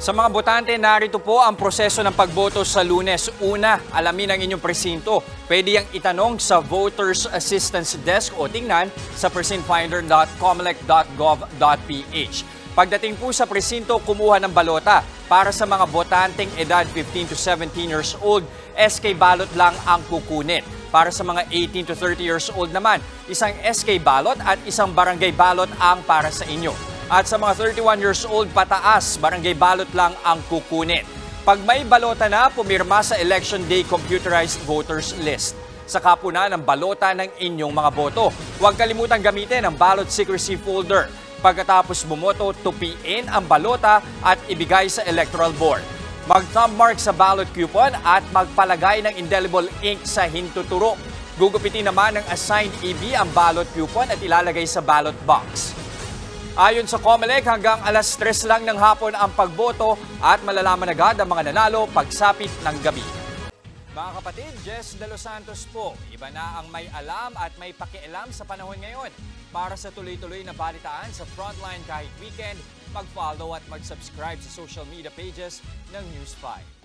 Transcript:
Sa mga botante, narito po ang proseso ng pagboto sa Lunes. Una, alamin ang inyong presinto. Pwede yang itanong sa Voters Assistance Desk o tingnan sa precinctfinder.comelec.gov.ph. Pagdating po sa presinto, kumuha ng balota. Para sa mga botanteng edad 15 to 17 years old, SK ballot lang ang kukunin. Para sa mga 18 to 30 years old naman, isang SK ballot at isang barangay ballot ang para sa inyo. At sa mga 31 years old pataas, barangay ballot lang ang kukunin. Pag may balota na, pumirma sa Election Day Computerized Voters List. Saka po na ng balota ng inyong mga boto. Huwag kalimutang gamitin ang ballot secrecy folder. Pagkatapos bumoto, tupiin ang balota at ibigay sa Electoral Board. Mag-thumb mark sa ballot coupon at magpalagay ng indelible ink sa hintuturo. Gugupitin naman ng assigned EB ang ballot coupon at ilalagay sa ballot box. Ayon sa COMELEC, hanggang alas 3 lang ng hapon ang pagboto at malalaman agad ang mga nanalo pagsapit ng gabi. Mga kapatid, Jess De Los Santos po. Iba na ang may alam at may pakialam sa panahon ngayon. Para sa tuloy-tuloy na balitaan sa Frontline kahit weekend, mag-follow at mag-subscribe sa social media pages ng News 5.